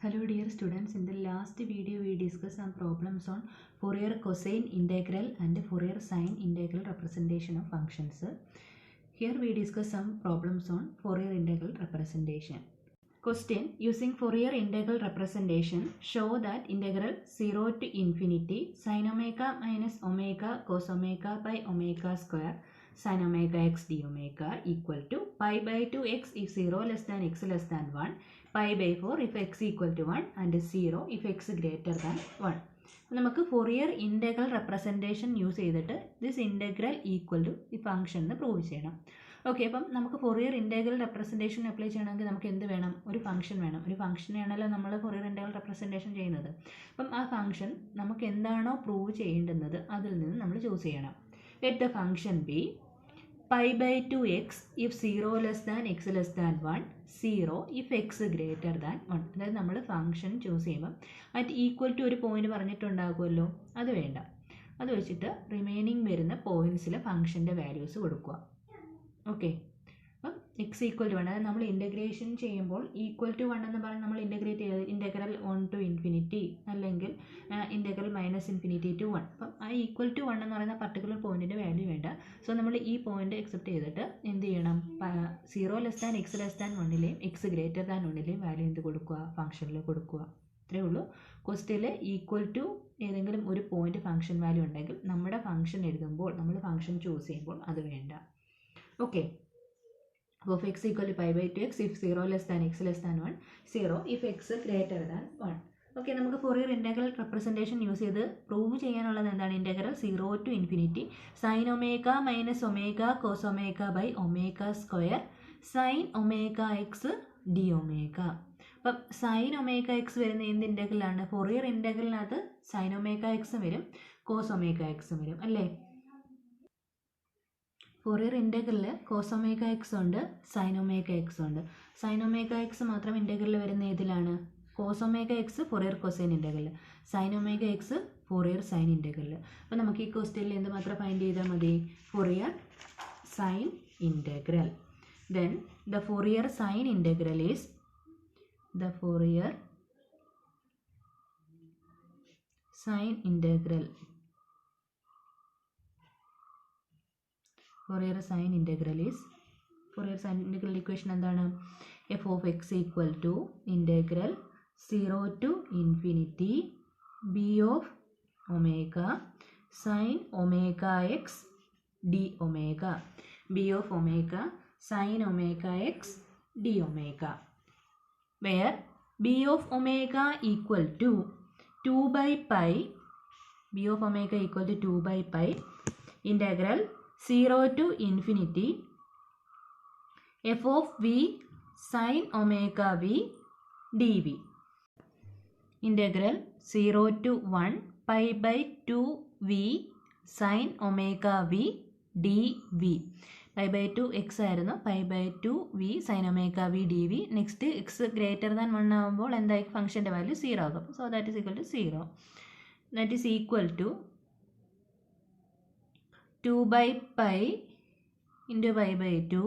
Hello dear students, in the last video we discussed some problems on Fourier cosine integral and Fourier sine integral representation of functions. Here we discuss some problems on Fourier integral representation. Question: using Fourier integral representation, show that integral 0 to infinity sin omega minus omega cos omega by omega square sin omega x d omega equal to pi by 2x if 0 less than x less than 1, pi by 4 if x equal to 1 and 0 if x greater than 1. നമുക്ക് Fourier integral representation use ചെയ്തിട്ട് this integral equal to the function എന്ന് prove ചെയ്യണം. Okay, അപ്പം നമുക്ക് Fourier integral representation apply ചെയ്യണമെങ്കിൽ നമുക്ക് എന്ത് വേണം? ഒരു ഫംഗ്ഷൻ വേണം. ഒരു ഫംഗ്ഷനെയാണല്ലോ നമ്മൾ Fourier integral representation ചെയ്യുന്നത്. അപ്പം ആ ഫംഗ്ഷൻ നമുക്ക് എന്താണോ പ്രൂവ് ചെയ്യേണ്ടുന്നത് അതിൽ നിന്ന് നമ്മൾ ചൂസ് ചെയ്യണം. Let the function be pi by 2x if 0 less than x less than 1, 0 if x greater than 1. അതായത് നമ്മൾ ഫംഗ്ഷൻ ചൂസ് ചെയ്യുമ്പം അറ്റ് ഈക്വൽ ടു ഒരു പോയിന്റ് പറഞ്ഞിട്ടുണ്ടാകുമല്ലോ, അത് വേണ്ട. അത് വെച്ചിട്ട് റിമൈനിങ് വരുന്ന പോയിന്റ്സിൽ ഫംഗ്ഷൻ്റെ വാല്യൂസ് കൊടുക്കുക. ഓക്കെ, അപ്പം എക്സ് ഈക്വൽ ടു 1, അതായത് നമ്മൾ ഇൻ്റഗ്രേഷൻ ചെയ്യുമ്പോൾ ഈക്വൽ ടു 1 എന്ന് പറഞ്ഞാൽ നമ്മൾ ഇൻ്റഗ്രേറ്റ് ചെയ്തത് ഇൻ്റഗ്രൽ 1 to infinity അല്ലെങ്കിൽ ഇൻ്റഗ്രൽ മൈനസ് ഇൻഫിനിറ്റി ടു 1. അപ്പം ആ ഈക്വൽ ടു 1 എന്ന് പറയുന്ന പർട്ടിക്കുലർ പോയിൻറ്റിൻ്റെ വാല്യൂ വേണ്ട. സോ നമ്മൾ ഈ പോയിന്റ് അക്സെപ്റ്റ് ചെയ്തിട്ട് എന്ത് ചെയ്യണം? 0 less than x less than 1ലെയും എക്സ് ഗ്രേറ്റർ ദാൻ 1ലെയും വാല്യൂ എന്ത് കൊടുക്കുക? ഫംഗ്ഷനിൽ കൊടുക്കുക. ഇത്രയേ ഉള്ളൂ. ക്വസ്റ്റ്യനിൽ ഈക്വൽ ടു ഏതെങ്കിലും ഒരു പോയിന്റ് ഫംഗ്ഷൻ വാല്യൂ ഉണ്ടെങ്കിൽ നമ്മുടെ ഫംഗ്ഷൻ എഴുതുമ്പോൾ നമ്മൾ ഫംഗ്ഷൻ ചൂസ് ചെയ്യുമ്പോൾ അത് വേണ്ട. Okay, of x equal to pi by 2x if 0 less than x less than 1, 0 if x greater than 1. Okay, നമുക്ക് Fourier integral representation യൂസ് ചെയ്ത് പ്രൂവ് ചെയ്യാനുള്ളത് എന്താണ്? Integral 0 to infinity sin omega minus omega cos omega by omega square sin omega x d omega. അപ്പം sin omega x വരുന്ന എന്ത് ഇൻ്റഗ്രലാണ്? Fourier ഇൻ്റഗ്രലിനകത്ത് sin omega x വരും, cos omega x വരും അല്ലേ? Fourier ഇൻ്റഗ്രലിൽ cos omega x ഉണ്ട്, sin omega x ഉണ്ട്. sin omega x മാത്രം ഇൻ്റഗ്രലിൽ വരുന്ന ഏതിലാണ്? cos omega x Fourier cosine integral, sin omega x Fourier sine integral. അപ്പോൾ നമുക്ക് ഈ ക്വസ്റ്റ്യനിൽ എന്ത് മാത്രം ഫൈൻഡ് ചെയ്താൽ മതി? Fourier sine integral. Then the Fourier sine integral is the Fourier sine integral. Fourier sine integral is Fourier sine integral equation എന്താണ്? f of x equal to integral 0 to infinity b of omega sin omega x d omega, b of omega sin omega x d omega, where b of omega equal to 2 by pi, b of omega equal to 2 by pi integral 0 to infinity f of v sin omega v dv, integral 0 to 1 pi by 2 v sin omega v dv. pi by 2 x ആയിരുന്നു, pi by 2 v sin omega v dv. Next x greater than 1 ആകുമ്പോൾ എന്തായി? ഫംഗ്ഷൻ്റെ value 0 ആകും. So that is equal to 0. That is equal to 2 by pi into pi by 2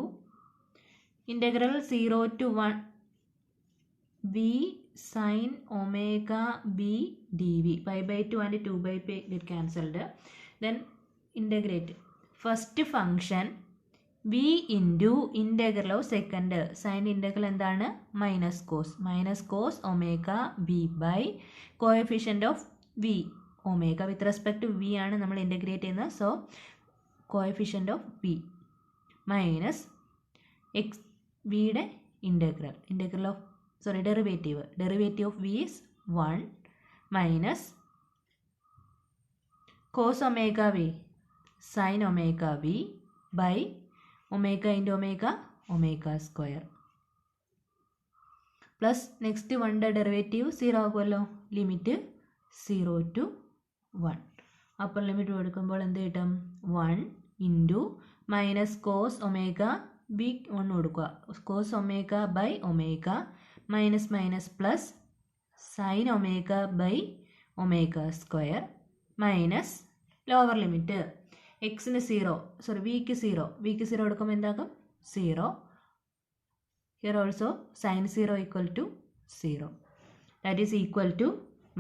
integral 0 to 1 v sin omega v dv. Pi by 2 and 2 by pi get cancelled. Then integrate first function v into integral of second. Sin integral എന്താണ്? minus cos omega v by coefficient of v omega with respect to v ആണ് നമ്മൾ integrate ചെയ്യുന്നത്. So coefficient of v minus x vയുടെ integral of derivative of v is 1 minus cos omega v sin omega v by omega into omega square plus next 1 derivative 0 ആകുമല്ലോ, limit 0 to 1. Upper limit കൊടുക്കുമ്പോൾ എന്ത് കിട്ടും? 1 into minus cos omega by 1 കൊടുക്കുക, cos omega by omega minus minus plus sine omega by omega square minus lower limit എക്സിന് 0, വിക്ക് 0 കൊടുക്കുമ്പോൾ എന്താകും? 0. Here also sine 0 equal to 0. that is equal to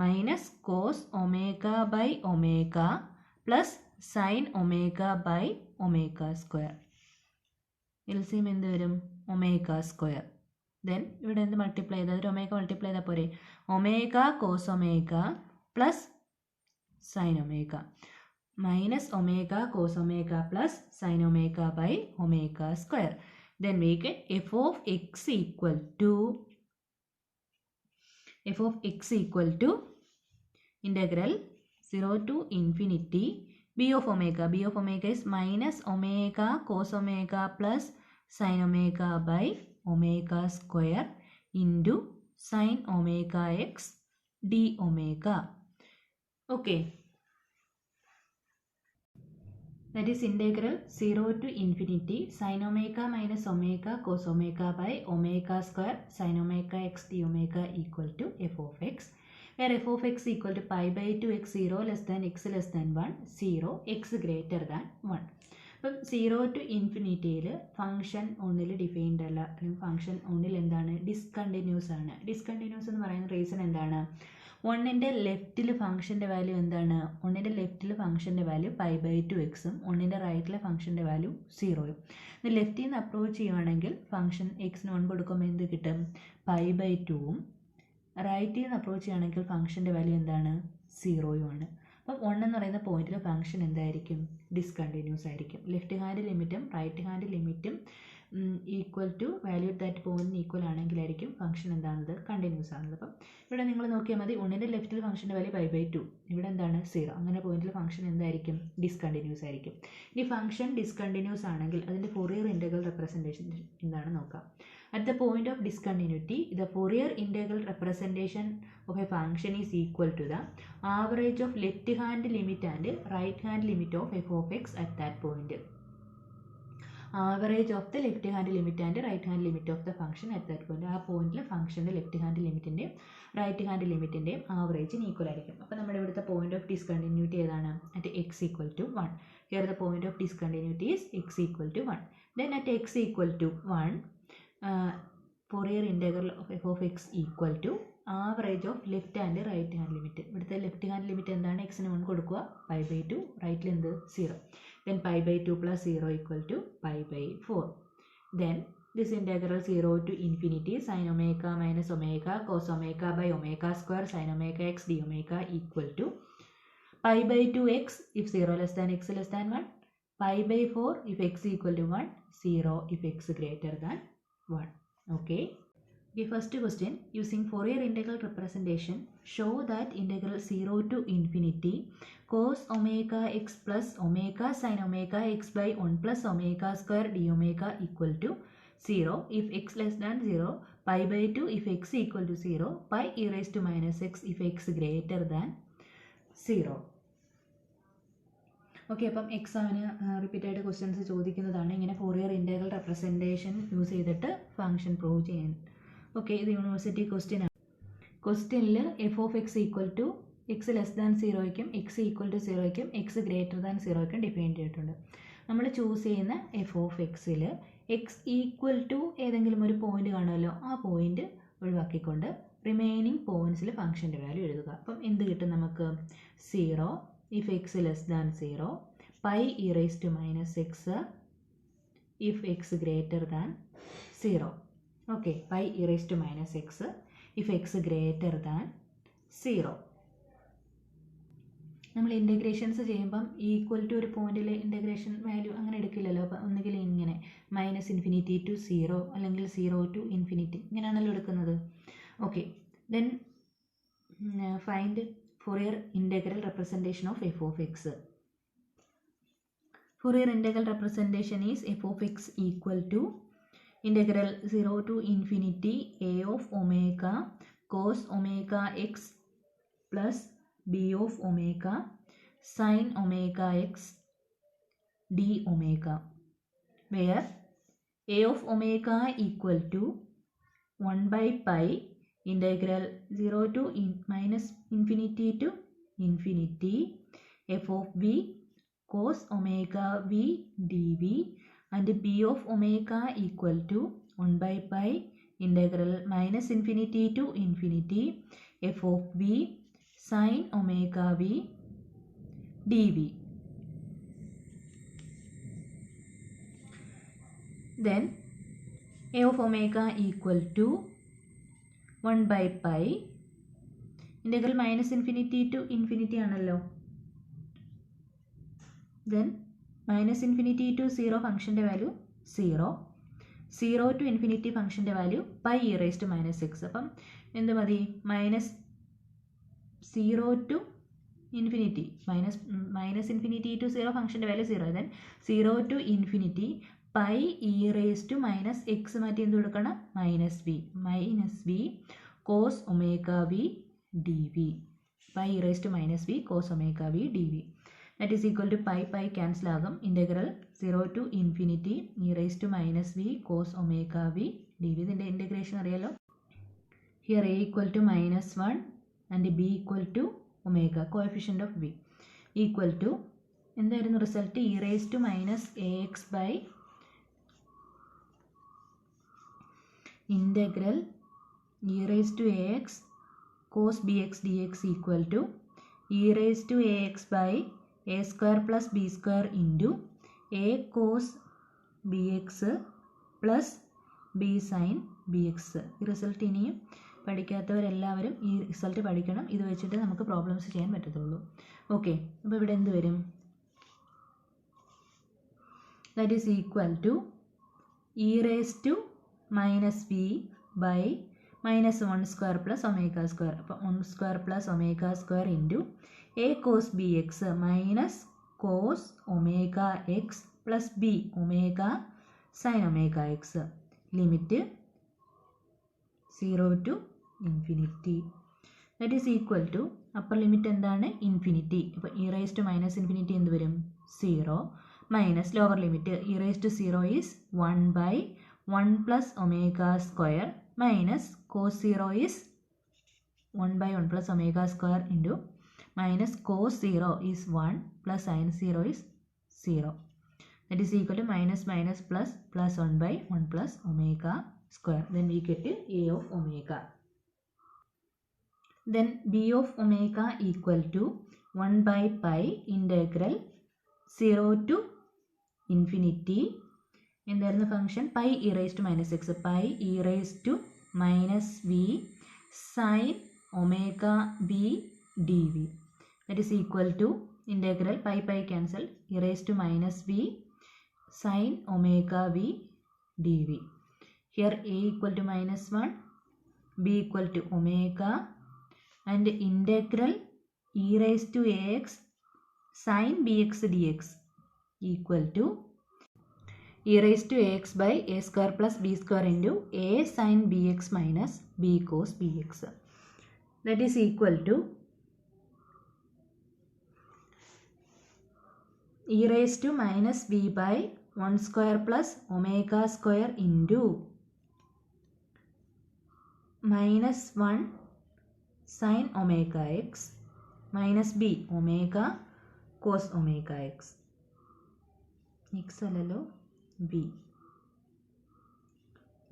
minus cos omega by omega plus sin omega by omega square. LCM എന്ത് വരും? Omega square. Then ഇവിടെ എന്ത് multiply ചെയ്താൽ ഒരു ഒമേഗ മൾട്ടിപ്ലൈ ചെയ്താൽ പോരെ? Omega cos omega plus sine omega minus omega cos omega plus sin omega by omega square. Then we get f of x equal to integral 0 to infinity b of omega. B of omega is minus omega cos omega plus sin omega by omega square into sin omega x d omega. Okay. That is integral 0 to infinity sin omega minus omega cos omega by omega square sin omega x d omega equal to f of x, where f of x equal to pi by 2 x 0 less than x less than 1, 0 x greater than 1. അപ്പം 0 to ഇൻഫിനിറ്റിയിൽ function ഒന്നിൽ defined അല്ല, അല്ലെങ്കിൽ function ഒന്നിൽ എന്താണ്? Discontinuous ആണ്. Discontinuous എന്ന് പറയുന്ന reason എന്താണ്? ഒന്നിൻ്റെ ലെഫ്റ്റിൽ ഫംഗ്ഷൻ്റെ വാല്യൂ എന്താണ്? ഒന്നിൻ്റെ ലെഫ്റ്റിൽ ഫംഗ്ഷൻ്റെ വാല്യൂ പൈ ബൈ 2 എക്സും ഒന്നിൻ്റെ റൈറ്റിലെ ഫംഗ്ഷൻ്റെ വാല്യൂ 0യും. ഇത് ലെഫ്റ്റിൽ നിന്ന് അപ്രോച്ച് ചെയ്യുവാണെങ്കിൽ ഫംഗ്ഷൻ എക്സിന് 1 കൊടുക്കുമ്പോൾ എന്ത് കിട്ടും? Pi by 2ഉം. റൈറ്റിൽ നിന്ന് അപ്രോച്ച് ചെയ്യുകയാണെങ്കിൽ ഫംഗ്ഷൻ്റെ വാല്യൂ എന്താണ്? 0യുമാണ്. അപ്പം 1 എന്ന് പറയുന്ന പോയിന്റിൽ ഫംഗ്ഷൻ എന്തായിരിക്കും? ഡിസ്കണ്ടിന്യൂസ് ആയിരിക്കും. ലെഫ്റ്റ് ഹാൻഡ് ലിമിറ്റും റൈറ്റ് ഹാൻഡ് ലിമിറ്റും ഈക്വൽ ടു വാല്യൂ ദാറ്റ് പോയിന്റിന് ഈക്വൽ ആണെങ്കിലായിരിക്കും ഫംഗ്ഷൻ എന്താണത്? കണ്ടിന്യൂസ് ആണത്. അപ്പം ഇവിടെ നിങ്ങൾ നോക്കിയാൽ മതി, ഒന്നിൻ്റെ ലെഫ്റ്റിൽ ഫംഗ്ഷൻ്റെ വാല്യൂ പൈ ബൈ 2, ഇവിടെ എന്താണ്? 0. അങ്ങനെ പോയിന്റിൽ ഫംഗ്ഷൻ എന്തായിരിക്കും? ഡിസ്കണ്ടിന്യൂസ് ആയിരിക്കും. ഇനി ഫംഗ്ഷൻ ഡിസ്കണ്ടിന്യൂസ് ആണെങ്കിൽ അതിൻ്റെ ഫൊറിയർ ഇൻ്റഗ്രൽ റെപ്രസെൻറ്റേഷൻ എന്താണ് നോക്കാം. At the point of discontinuity, the Fourier integral representation of a function is equal to the average of left hand limit and right hand limit of f of x at that point. Average of the left hand limit and right hand limit of the function at that point. ആ പോയിന്റിൽ ഫംഗ്ഷൻ്റെ left hand ലിമിറ്റിൻ്റെയും right hand ലിമിറ്റിൻ്റെയും ആവറേജിന് equal ആയിരിക്കും. അപ്പോൾ നമ്മുടെ ഇവിടുത്തെ പോയിന്റ് ഓഫ് ഡിസ്കണ്ടിന്യൂറ്റി ഏതാണ്? At x equal to 1. Here the point of discontinuity is x equal to 1. Then at x equal to 1, Fourier integral of f of x equal to average of left and right hand limit. ഇവിടുത്തെ left hand limit എന്താണ്? എക്സിന് 1 കൊടുക്കുക, pi by 2, റൈറ്റിൽ എന്ത്? 0. Then pi by 2 plus 0 equal to pi by 4. Then this integral 0 to infinity sine omega minus omega cos omega by omega square sine omega x d omega equal to pi by 2 x if 0 less than x less than 1, pi by 4 if x equal to 1, 0 if x greater than 1. Okay. The first question, using Fourier integral representation, show that integral 0 to infinity cos omega x plus omega sin omega x by 1 plus omega square d omega equal to 0 if x less than 0, pi by 2 if x equal to 0, pi e raised to minus x if x greater than 0. Okay, അപ്പം എക്സാമിന് repeat ആയിട്ട് questions ചോദിക്കുന്നതാണ് ഇങ്ങനെ Fourier integral representation use ചെയ്തിട്ട് function prove ചെയ്യാൻ. Okay, ഇത് university question ആണ്. ക്വസ്റ്റ്യനിൽ f of x equal to x less than 0യ്ക്കും എക്സ് ഈക്വൽ ടു 0യ്ക്കും എക്സ് ഗ്രേറ്റർ ദാൻ 0യ്ക്കും ഡിഫൈൻ ചെയ്തിട്ടുണ്ട്. നമ്മൾ ചൂസ് ചെയ്യുന്ന എഫ് ഓഫ് എക്സിൽ എക്സ് ഈക്വൽ ടു ഏതെങ്കിലും ഒരു പോയിന്റ് കാണുമല്ലോ, ആ പോയിന്റ് ഒഴിവാക്കിക്കൊണ്ട് റിമൈനിങ് പോയിൻറ്റ്സിൽ ഫംഗ്ഷൻ്റെ വാല്യൂ എഴുതുക. അപ്പം എന്ത് കിട്ടും നമുക്ക്? 0 if x less than 0, pi e raised to minus x if x greater than 0. Okay, pi e raised to minus x if x greater than 0. നമ്മൾ ഇൻ്റഗ്രേഷൻസ് ചെയ്യുമ്പം ഈക്വൽ ടു ഒരു പോയിന്റിൽ ഇൻ്റഗ്രേഷൻ വാല്യൂ അങ്ങനെ എടുക്കില്ലല്ലോ. അപ്പം ഒന്നുകിൽ ഇങ്ങനെ മൈനസ് ഇൻഫിനിറ്റി ടു 0 അല്ലെങ്കിൽ 0 to infinity ഇങ്ങനെയാണല്ലോ എടുക്കുന്നത്. Okay, then find Fourier integral representation of f of x. Fourier integral representation is f of x equal to integral 0 to infinity a of omega cos omega x plus b of omega sin omega x d omega, where a of omega equal to 1 by pi integral 0 to minus infinity to infinity f of v cos omega v dv and b of omega equal to 1 by pi integral minus infinity to infinity f of v sin omega v dv. Then a of omega equal to 1 by pi integral minus infinity to infinity ആണല്ലോ. Then minus infinity to 0 ഫംഗ്ഷൻ്റെ value 0, 0 to infinity ഫംഗ്ഷൻ്റെ value pi e raised to minus x. അപ്പം എന്ത് മതി? Minus 0 to infinity minus infinity to 0 ഫംഗ്ഷൻ്റെ value 0. then 0 to infinity pi e raised to minus x മാറ്റി എന്ത് കൊടുക്കണം? Minus v cos omega v dv. pi e raised to minus v cos omega v dv. that is equal to pi cancel ആകും. integral 0 to infinity e raised to minus v cos omega v dv. ഇതിൻ്റെ integration അറിയാലോ. here a equal to minus 1 and b equal to omega coefficient of v equal to എന്തായിരുന്നു result? e raised to minus ax by integral e raised to ax cos bx dx equal to e raised to ax by a square plus b square into a cos bx plus b sin bx. ഈ result ഇനിയും പഠിക്കാത്തവരെല്ലാവരും ഈ result പഠിക്കണം. ഇത് വെച്ചിട്ട് നമുക്ക് problems ചെയ്യാൻ പറ്റത്തുള്ളൂ. Okay, അപ്പോൾ ഇവിടെ എന്ത് വരും? That is equal to e raised to minus v by minus 1 square plus omega square. അപ്പോൾ 1 square plus omega square into a cos bx minus cos omega x plus b omega sin omega x. Limit 0 to infinity. that is equal to upper limit എന്താണ്? Infinity. അപ്പോൾ e raised to minus infinity എന്ത് വരും? 0 minus lower limit e raised to 0 is 1 by 1 plus omega square minus cos 0 is 1 by 1 plus omega square into minus cos 0 is 1 plus sin 0 is 0. that is equal to minus plus 1 by 1 plus omega square. then we get a of omega. then b of omega equal to 1 by pi integral 0 to infinity എന്തായിരുന്നു function? pi e raised to minus x pi e raised to minus v sin omega v dv. that is equal to integral pi cancel e raised to minus v sin omega v dv. here a equal to minus 1, b equal to omega and integral e raised to ax sin bx dx equal to e raised to ax by a square plus b square into a sin bx minus b cos bx. that is equal to e raised to minus v by 1 square plus omega square into minus 1 sin omega x minus b omega cos omega x. x അല്ലല്ലോ b.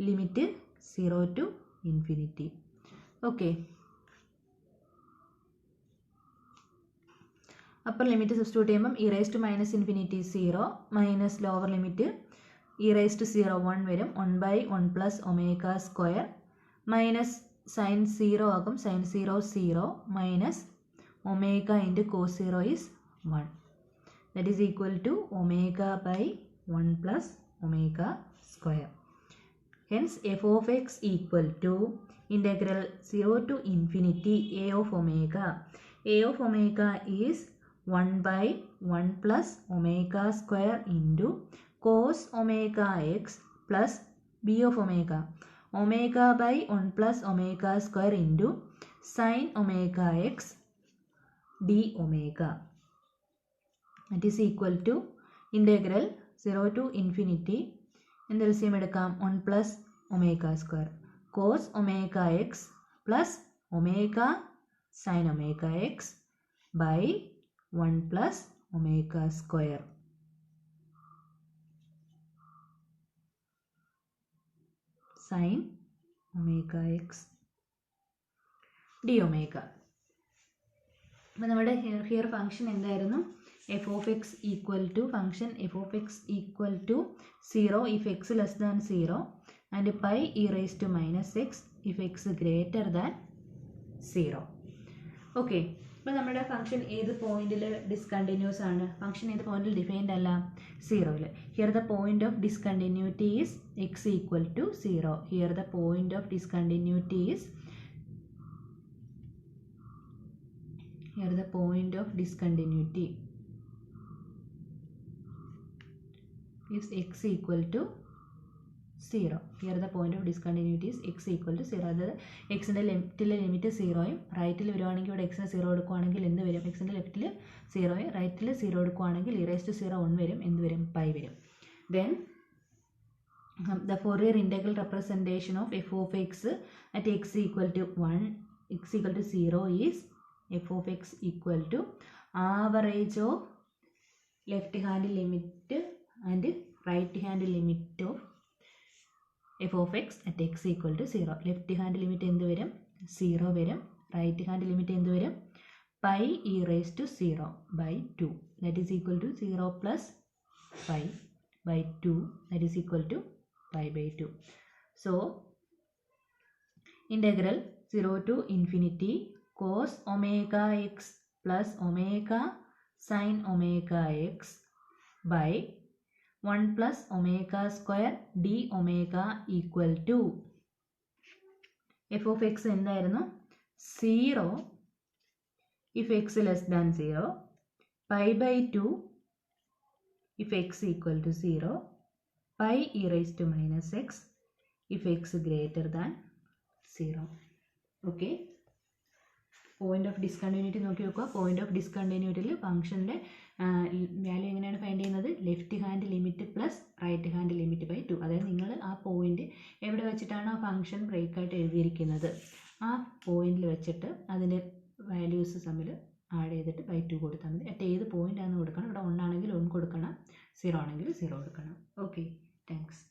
Limit 0 to infinity. Okay, upper limit substitute ചെയ്യുമ്പം e raised to minus infinity 0 minus lower limit e raised to 0 1 വരും. 1 by 1 plus omega square minus sin 0 ആകും. sin 0 0 minus omega into cos 0 is 1. that is equal to omega by 1 plus omega square. hence f of x equal to integral 0 to infinity a of omega. a of omega is 1 by 1 plus omega square into cos omega x plus b of omega. omega by 1 plus omega square into sin omega x d omega. that is equal to integral 0 to infinity എന്ത് LCM എടുക്കാം? 1 plus omega square cos omega x plus omega sin omega x by 1 plus omega square. sin omega x d omega. അപ്പോൾ നമ്മുടെ here function എന്തായിരുന്നു? F of x equal to function f of x equal to 0 if x less than 0 and pi e raise to minus x if x greater than 0. Okay, അപ്പോൾ നമ്മുടെ function ഏത് പോയിന്റിൽ discontinuous ആണ്? Function ഏത് പോയിന്റിൽ defined അല്ല? 0ൽ. Here the point of discontinuity is x equal to 0. Here the point of discontinuity is here the point of discontinuity is x equal to 0. Here the point of discontinuity is x equal to 0. അതായത് എക്സിൻ്റെ ലെഫ്റ്റിലെ limit 0യും റൈറ്റിൽ വരുവാണെങ്കിൽ ഇവിടെ എക്സിന് 0 എടുക്കുവാണെങ്കിൽ എന്ത് വരും? എക്സിൻ്റെ ലെഫ്റ്റിൽ 0യും റൈറ്റിൽ 0 എടുക്കുവാണെങ്കിൽ e raised to 0 1 വരും. എന്ത് വരും? പൈ വരും. Then the Fourier integral representation of f of x at x equal to 1 x equal to 0 is f of x equal to average of left hand limit and right hand limit of f of x at x equal to 0. Left hand limit എന്ത് വരും? 0 വരും. Right hand limit എന്ത് വരും? pi e raised to 0 by 2 that is equal to 0 plus pi by 2 that is equal to pi by 2. So integral 0 to infinity cos omega x plus omega sin omega x by 1 plus omega square d omega equal to f of x എന്തായിരുന്നു? 0 if x less than 0, pi by 2 if x equal to 0, pi e raised to minus x if x greater than 0. Okay. Point of discontinuity നോക്കി നോക്കുക. Point of ഡിസ്കണ്ടിന്യൂറ്റിയിൽ ഫംഗ്ഷൻ്റെ value എങ്ങനെയാണ് find ചെയ്യുന്നത്? Left hand limit plus right hand limit by 2. അതായത് നിങ്ങൾ ആ point എവിടെ വെച്ചിട്ടാണ് ആ ഫംഗ്ഷൻ ബ്രേക്കായിട്ട് എഴുതിയിരിക്കുന്നത് ആ പോയിന്റിൽ വെച്ചിട്ട് അതിൻ്റെ വാല്യൂസ് തമ്മിൽ ആഡ് ചെയ്തിട്ട് ബൈ 2 കൊടുത്താൽ മതി. അറ്റ് ഏത് പോയിൻ്റാണെന്ന് കൊടുക്കണം. ഇവിടെ 1 ആണെങ്കിൽ 1 കൊടുക്കണം, 0 ആണെങ്കിൽ 0 കൊടുക്കണം. Okay, thanks.